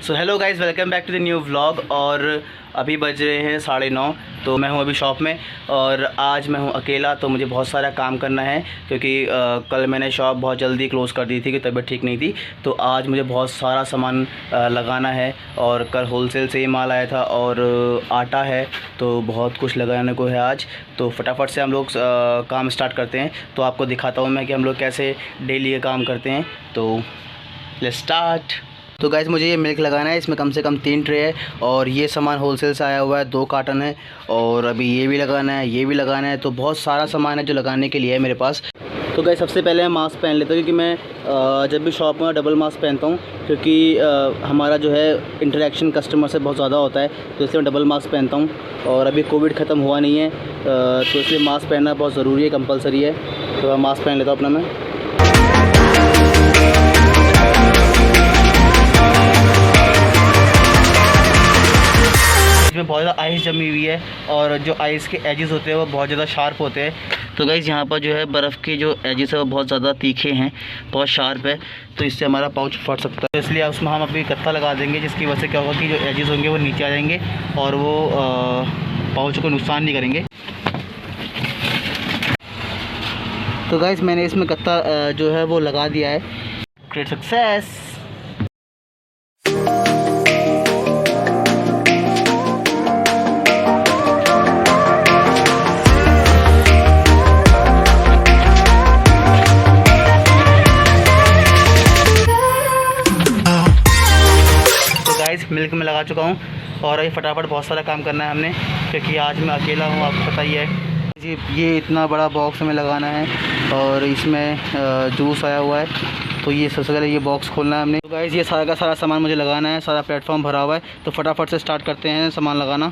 So hello guys, welcome back to the new vlog. और अभी बज रहे हैं 9:30। तो मैं हूं अभी शॉप में और आज मैं हूं अकेला। तो मुझे बहुत सारा काम करना है क्योंकि कल मैंने शॉप बहुत जल्दी क्लोज़ कर दी थी कि तबीयत ठीक नहीं थी। तो आज मुझे बहुत सारा सामान लगाना है और कल होलसेल से ही माल आया था और आटा है, तो बहुत कुछ लगाने को है आज। तो फटाफट से हम लोग काम स्टार्ट करते हैं। तो आपको दिखाता हूँ मैं कि हम लोग कैसे डेली ये काम करते हैं। तो लेट्स स्टार्ट। तो गाइस, मुझे ये मिल्क लगाना है। इसमें कम से कम 3 ट्रे है और ये सामान होलसेल से आया हुआ है, 2 कार्टन है। और अभी ये भी लगाना है, ये भी लगाना है। तो बहुत सारा सामान है जो लगाने के लिए है मेरे पास। तो गाइस, सबसे पहले मैं मास्क पहन लेता हूँ क्योंकि मैं जब भी शॉप में डबल मास्क पहनता हूँ क्योंकि हमारा जो है इंटरेक्शन कस्टमर से बहुत ज़्यादा होता है, तो इसलिए मैं डबल मास्क पहनता हूँ। और अभी कोविड ख़त्म हुआ नहीं है, तो इसलिए मास्क पहनना बहुत ज़रूरी है, कंपलसरी है। तो मैं मास्क पहन लेता हूँ अपना मैं। इसमें बहुत ज़्यादा आइस जमी हुई है और जो आइस के एजेस होते हैं वो बहुत ज़्यादा शार्प होते हैं। तो गाइस, यहाँ पर जो है बर्फ़ के जो एजेस है वो बहुत ज़्यादा तीखे हैं, बहुत शार्प है, तो इससे हमारा पाउच फट सकता है। इसलिए उसमें हम अभी कत्ता लगा देंगे, जिसकी वजह से क्या होगा कि जो एजेस होंगे वो नीचे आ जाएंगे और वो पाउच को नुकसान नहीं करेंगे। तो गाइस, मैंने इसमें कत्ता जो है वो लगा दिया है। Great success. मिल्क में लगा चुका हूँ और अभी फटाफट बहुत सारा काम करना है हमने क्योंकि आज मैं अकेला हूँ, आपको पता ही है जी। ये इतना बड़ा बॉक्स हमें लगाना है और इसमें जूस आया हुआ है, तो ये सबसे पहले ये बॉक्स खोलना है हमने। तो गाइस, ये सारा का सारा सामान मुझे लगाना है, सारा प्लेटफॉर्म भरा हुआ है। तो फटाफट से स्टार्ट करते हैं सामान लगाना।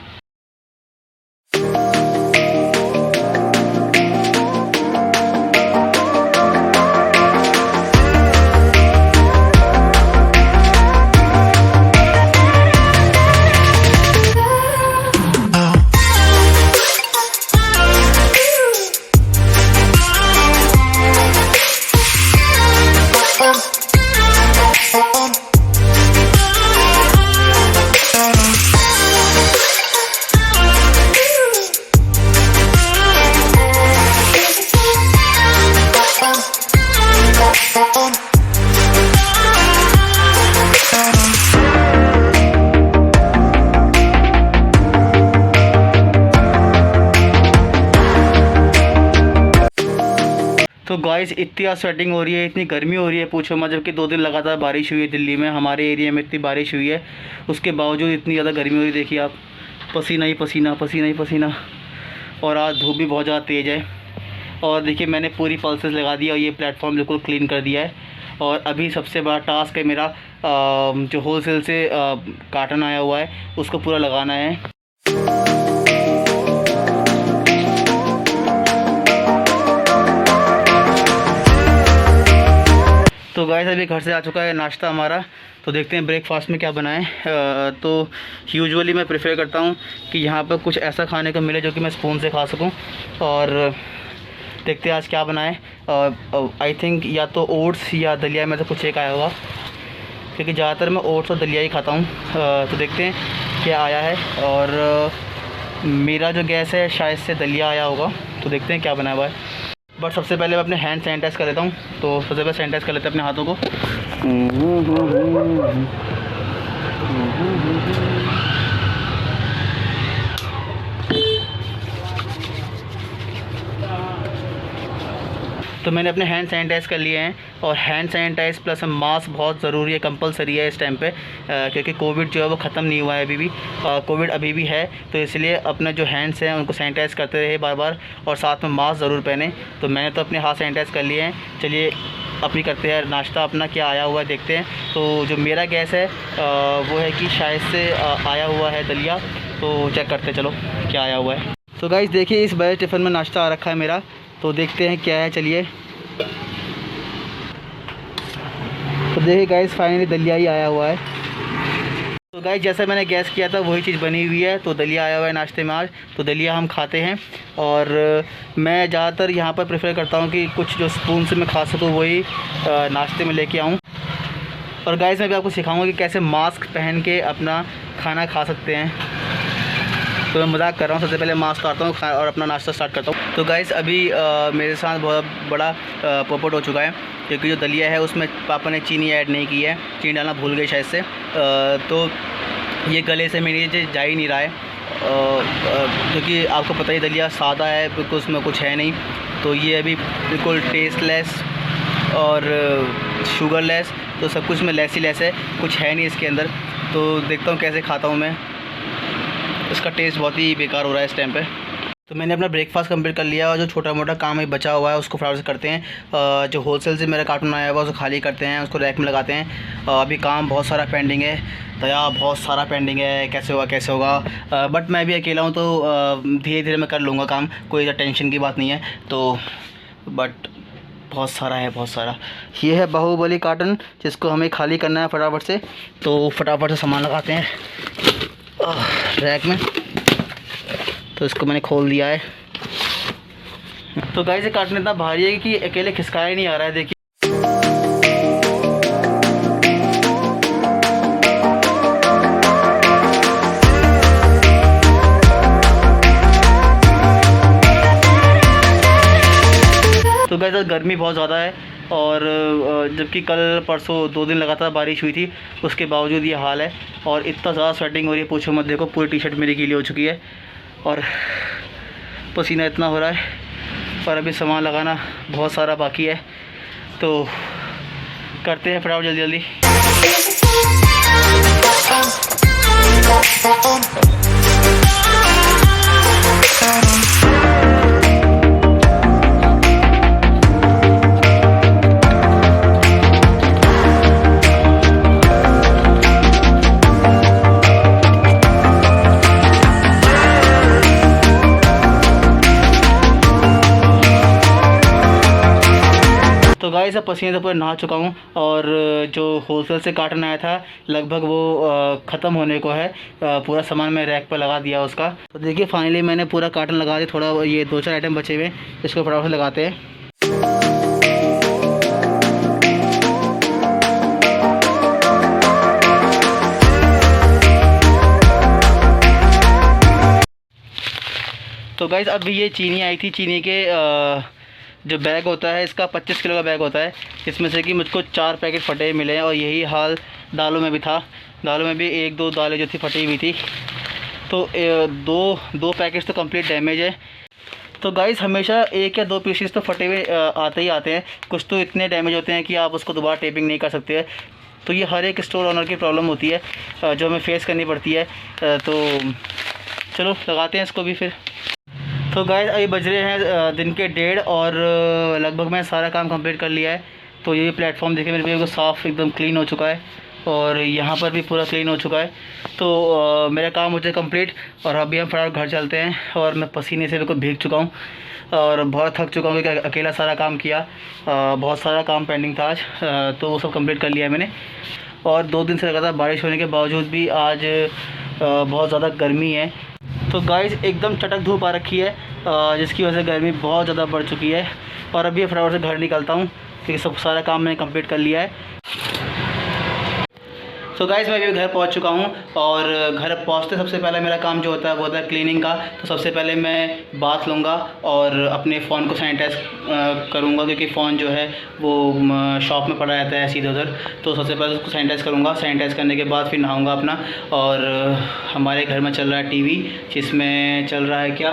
तो गाइस, इतनी स्वेटिंग हो रही है, इतनी गर्मी हो रही है, पूछो मत। जबकि 2 दिन लगातार बारिश हुई है दिल्ली में, हमारे एरिया में इतनी बारिश हुई है, उसके बावजूद इतनी ज़्यादा गर्मी हो रही है। देखिए आप, पसीना ही पसीना, पसीना ही पसीना। और आज धूप भी बहुत ज़्यादा तेज़ है। और देखिए, मैंने पूरी पल्सेस लगा दी और ये प्लेटफॉर्म बिल्कुल क्लीन कर दिया है। और अभी सबसे बड़ा टास्क है मेरा, जो होलसेल से कार्टन आया हुआ है उसको पूरा लगाना है। तो गाइस, अभी घर से आ चुका है नाश्ता हमारा। तो देखते हैं ब्रेकफास्ट में क्या बनाएं। तो यूजुअली मैं प्रेफर करता हूं कि यहाँ पर कुछ ऐसा खाने को मिले जो कि मैं स्पून से खा सकूं। और देखते हैं आज क्या बनाएं। आई थिंक या तो ओट्स या दलिया में से कुछ एक आया होगा, क्योंकि ज़्यादातर मैं ओट्स और दलिया ही खाता हूँ। तो देखते हैं क्या आया है। और मेरा जो गैस है शायद से दलिया आया होगा, तो देखते हैं क्या बनाया हुआ है। बट सबसे पहले मैं अपने हैंड सैनिटाइज़ कर लेता हूँ। तो सबसे पहले सैनिटाइज़ कर लेते हैं अपने हाथों को। तो मैंने अपने हैंड सैनिटाइज़ कर लिए हैं। और हैंड सैनिटाइज़ प्लस मास्क बहुत ज़रूरी है, कंपलसरी है इस टाइम पे, क्योंकि कोविड जो है वो ख़त्म नहीं हुआ है अभी भी। कोविड अभी भी है, तो इसलिए अपने जो हैंड्स हैं उनको सैनिटाइज़ करते रहे बार बार, और साथ में मास्क ज़रूर पहने। तो मैंने तो अपने हाथ सैनिटाइज़ कर लिए हैं। चलिए अपनी करते हैं नाश्ता अपना, क्या आया हुआ है देखते हैं। तो जो मेरा गैस है वो है कि शायद से आया हुआ है दलिया। तो चेक करते चलो क्या आया हुआ है। तो गाइस, देखिए इस बड़े टिफ़िन में नाश्ता आ रखा है मेरा। तो देखते हैं क्या है, चलिए। तो देखिए गाइस, फाइनली दलिया ही आया हुआ है। तो गाइस, जैसा मैंने गैस किया था वही चीज़ बनी हुई है। तो दलिया आया हुआ है नाश्ते में आज। तो दलिया हम खाते हैं। और मैं ज़्यादातर यहाँ पर प्रेफर करता हूँ कि कुछ जो स्पून से मैं खा सकूँ वही नाश्ते में लेके आऊँ। और गाइस मैं भी आपको सिखाऊंगा कि कैसे मास्क पहन के अपना खाना खा सकते हैं। तो मैं मजाक कर रहा हूँ। सबसे पहले मास्क उतारता हूँ और अपना नाश्ता स्टार्ट करता हूँ। तो गाइस अभी मेरे साथ बहुत बड़ा पोपट हो चुका है, क्योंकि जो दलिया है उसमें पापा ने चीनी ऐड नहीं की है, चीनी डालना भूल गए शायद से। तो ये गले से मेरे जा ही नहीं रहा है, क्योंकि आपको पता ही दलिया सादा है, बिल्कुल उसमें कुछ है नहीं। तो ये अभी बिल्कुल टेस्टलेस और शुगरलेस, तो सब कुछ में लेस ही लेस है, कुछ है नहीं इसके अंदर। तो देखता हूँ कैसे खाता हूँ मैं। इसका टेस्ट बहुत ही बेकार हो रहा है इस टाइम पे। तो मैंने अपना ब्रेकफास्ट कंप्लीट कर लिया और जो छोटा मोटा काम है बचा हुआ है उसको फटाफट से करते हैं। जो होलसेल से मेरा कार्टून आया हुआ है उसको खाली करते हैं, उसको रैक में लगाते हैं। अभी काम बहुत सारा पेंडिंग है दया, बहुत सारा पेंडिंग है, कैसे होगा। बट मैं भी अकेला हूँ तो धीरे धीरे मैं कर लूँगा काम, कोई टेंशन की बात नहीं है। तो बट बहुत सारा है, बहुत सारा। ये है बाहुबली कार्टन जिसको हमें खाली करना है फटाफट से। तो फटाफट से सामान लगाते हैं रैक में। तो इसको मैंने खोल दिया है। तो गाइस ये कार्टन इतना भारी है कि अकेले खिसकाया ही नहीं आ रहा है, देखिए। तो गाइस गर्मी बहुत ज़्यादा है, और जबकि कल परसों 2 दिन लगातार बारिश हुई थी, उसके बावजूद ये हाल है। और इतना ज़्यादा स्वेटिंग हो रही है, पूछो मत। देखो पूरी टी शर्ट मेरी गीली हो चुकी है और पसीना इतना हो रहा है। और अभी सामान लगाना बहुत सारा बाकी है, तो करते हैं फटाफट जल्दी जल्दी। तो गाइस अब पसीने से पूरा नहा चुका हूँ, और जो होलसेल से कार्टन आया था लगभग वो ख़त्म होने को है। पूरा सामान मैं रैक पर लगा दिया उसका। तो देखिए फाइनली मैंने पूरा कार्टन लगा दिया। थोड़ा ये 2-4 आइटम बचे हुए, इसको फटाफट से लगाते हैं। तो गाइस अभी ये चीनी आई थी, चीनी के जो बैग होता है इसका 25 किलो का बैग होता है, इसमें से कि मुझको 4 पैकेट फटे हुए मिले हैं। और यही हाल दालों में भी था, दालों में भी 1-2 दालें जो थी फटी हुई थी। तो दो पैकेट्स तो कंप्लीट डैमेज है। तो गाइस हमेशा 1 या 2 पीसेस तो फटे हुए आते ही आते हैं, कुछ तो इतने डैमेज होते हैं कि आप उसको दोबारा टेपिंग नहीं कर सकते। तो ये हर एक स्टोर ओनर की प्रॉब्लम होती है, जो हमें फेस करनी पड़ती है। तो चलो लगाते हैं इसको भी फिर। तो गाइस अभी बज रहे हैं दिन के 1:30 और लगभग मैं सारा काम कंप्लीट कर लिया है। तो ये प्लेटफॉर्म देखिए मेरे को साफ़ एकदम क्लीन हो चुका है, और यहाँ पर भी पूरा क्लीन हो चुका है। तो मेरा काम हो जाए कंप्लीट, और अभी हम फटाफट घर चलते हैं। और मैं पसीने से बिल्कुल भीग चुका हूँ और बहुत थक चुका हूँ, क्योंकि अकेला सारा काम किया। बहुत सारा काम पेंडिंग था आज, तो वो सब कंप्लीट कर लिया है मैंने। और 2 दिन से लगातार बारिश होने के बावजूद भी आज बहुत ज़्यादा गर्मी है। तो गाइस एकदम चटक धूप आ रखी है, जिसकी वजह से गर्मी बहुत ज़्यादा बढ़ चुकी है। और अभी फटाफट से घर निकलता हूँ, क्योंकि सब सारा काम मैंने कंप्लीट कर लिया है। तो गाइस मैं अभी घर पहुंच चुका हूं, और घर पहुंचते सबसे पहले मेरा काम जो होता है वो होता है क्लीनिंग का। तो सबसे पहले मैं बाथ लूँगा और अपने फ़ोन को सैनिटाइज़ करूँगा, क्योंकि फ़ोन जो है वो शॉप में पड़ा रहता है ऐसे इधर उधर। तो सबसे पहले उसको सैनिटाइज़ करूँगा, सैनिटाइज़ करने के बाद फिर नहाऊँगा अपना। और हमारे घर में चल रहा है टीवी, जिसमें चल रहा है क्या,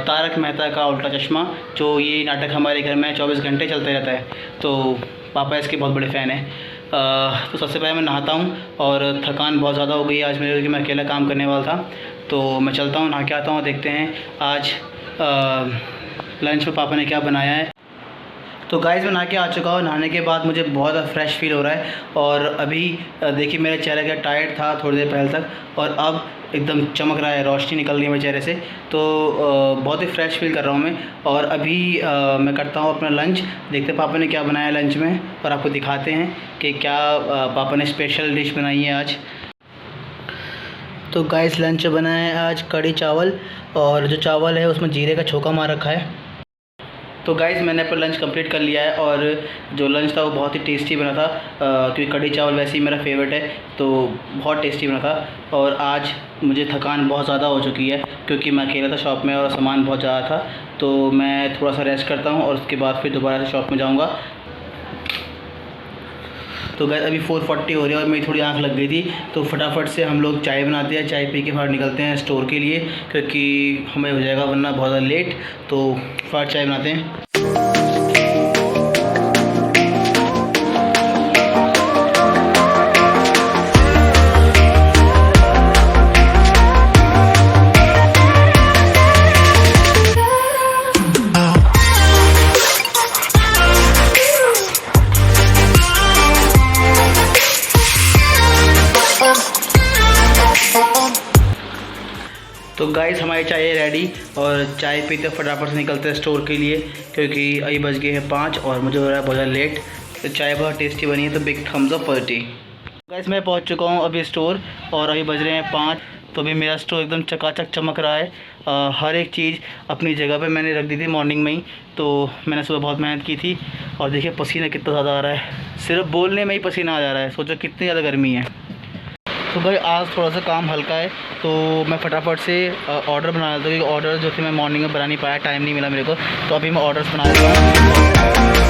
तारक मेहता का उल्टा चश्मा। जो ये नाटक हमारे घर में 24 घंटे चलते रहता है, तो पापा इसके बहुत बड़े फ़ैन हैं। तो सबसे पहले मैं नहाता हूँ, और थकान बहुत ज़्यादा हो गई आज मेरे, क्योंकि मैं अकेला काम करने वाला था। तो मैं चलता हूँ, नहा के आता हूँ, देखते हैं आज लंच में पापा ने क्या बनाया है। तो गाइस मैं नहा के आ चुका हूँ। नहाने के बाद मुझे बहुत फ्रेश फील हो रहा है। और अभी देखिए मेरा चेहरा क्या टायर्ड था थोड़ी देर पहले तक, और अब एकदम चमक रहा है, रोशनी निकल रही है मेरे चेहरे से। तो बहुत ही फ्रेश फील कर रहा हूँ मैं। और अभी मैं करता हूँ अपना लंच, देखते हैं पापा ने क्या बनाया लंच में, और आपको दिखाते हैं कि क्या पापा ने स्पेशल डिश बनाई है आज। तो गाइस लंच बनाया है आज कढ़ी चावल, और जो चावल है उसमें जीरे का छोंका मार रखा है। तो गाइज़ मैंने अपना लंच कंप्लीट कर लिया है और जो लंच था वो बहुत ही टेस्टी बना था, क्योंकि कढ़ी चावल वैसे ही मेरा फेवरेट है, तो बहुत टेस्टी बना था। और आज मुझे थकान बहुत ज़्यादा हो चुकी है क्योंकि मैं अकेला था शॉप में और सामान बहुत ज़्यादा था, तो मैं थोड़ा सा रेस्ट करता हूँ और उसके बाद फिर दोबारा से शॉप में जाऊँगा। तो गाइस अभी 4:40 हो रही है और मेरी थोड़ी आंख लग गई थी, तो फटाफट से हम लोग चाय बनाते हैं, चाय पी के बाहर निकलते हैं स्टोर के लिए क्योंकि हमें हो जाएगा वरना बहुत ज़्यादा लेट। तो फटाफट चाय बनाते हैं। तो गाइस हमारी चाय है रेडी और चाय पीते फटाफट से निकलते हैं स्टोर के लिए क्योंकि अभी बज गए हैं 5 और मुझे हो रहा है बहुत ज़्यादा लेट। तो चाय बहुत टेस्टी बनी है, तो big thumbs up for T. Guys मैं पहुंच चुका हूं अभी स्टोर और अभी बज रहे हैं 5। तो अभी मेरा स्टोर एकदम चकाचक चमक रहा है। हर एक चीज़ अपनी जगह पे मैंने रख दी थी मॉर्निंग में ही, तो मैंने सुबह बहुत मेहनत की थी और देखिए पसीना कितना ज़्यादा आ रहा है, सिर्फ बोलने में ही पसीना आ जा रहा है, सोचो कितनी ज़्यादा गर्मी है। तो भाई आज थोड़ा सा काम हल्का है तो मैं फटाफट से ऑर्डर बना लेता हूँ, क्योंकि ऑर्डर जो थे मैं मॉर्निंग में बना नहीं पाया, टाइम नहीं मिला मेरे को, तो अभी मैं ऑर्डर्स बना लेता हूँ।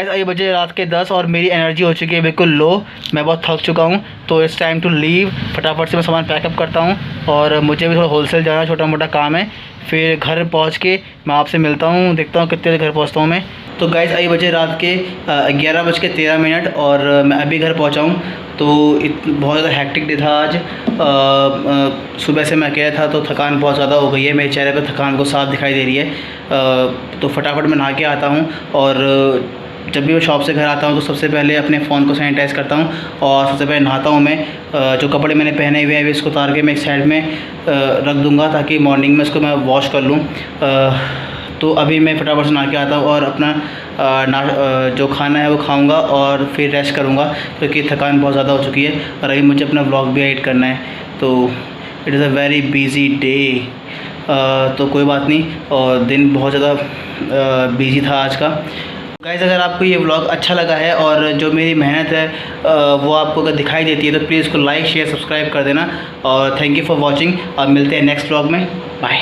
ये बजे रात के 10 और मेरी एनर्जी हो चुकी है बिल्कुल लो, मैं बहुत थक चुका हूँ, तो इट्स टाइम टू लीव। फटाफट से मैं सामान पैकअप करता हूँ और मुझे भी थोड़ा होलसेल जाना, छोटा मोटा काम है, फिर घर पहुँच के मैं आपसे मिलता हूँ, देखता हूँ कितने घर पहुँचता हूँ मैं। तो गाइस अभी बजे रात के 11:13 और मैं अभी घर पहुँचा हूँ। तो बहुत ज़्यादा हैक्टिक डे था आज। सुबह से मैं अकेला था तो थकान बहुत ज़्यादा हो गई है, मेरे चेहरे पर थकान को साफ दिखाई दे रही है। तो फटाफट मैं नहा के आता हूँ और जब भी मैं शॉप से घर आता हूँ तो सबसे पहले अपने फ़ोन को सैनिटाइज़ करता हूँ और सबसे पहले नहाता हूँ मैं। जो कपड़े मैंने पहने हुए हैं वे इसको उतार के मैं एक साइड में रख दूँगा ताकि मॉर्निंग में इसको मैं वॉश कर लूँ। तो अभी मैं फटाफट से नहा के आता हूँ और अपना जो खाना है वो खाऊँगा और फिर रेस्ट करूँगा क्योंकि थकान बहुत ज़्यादा हो चुकी है और अभी मुझे अपना व्लॉग भी एडिट करना है। तो it is a very busy day. तो कोई बात नहीं, और दिन बहुत ज़्यादा बिज़ी था आज का। गाइस अगर आपको ये व्लॉग अच्छा लगा है और जो मेरी मेहनत है वो आपको अगर दिखाई देती है तो प्लीज़ इसको लाइक शेयर सब्सक्राइब कर देना और थैंक यू फॉर वॉचिंग। और मिलते हैं नेक्स्ट व्लॉग में, बाय।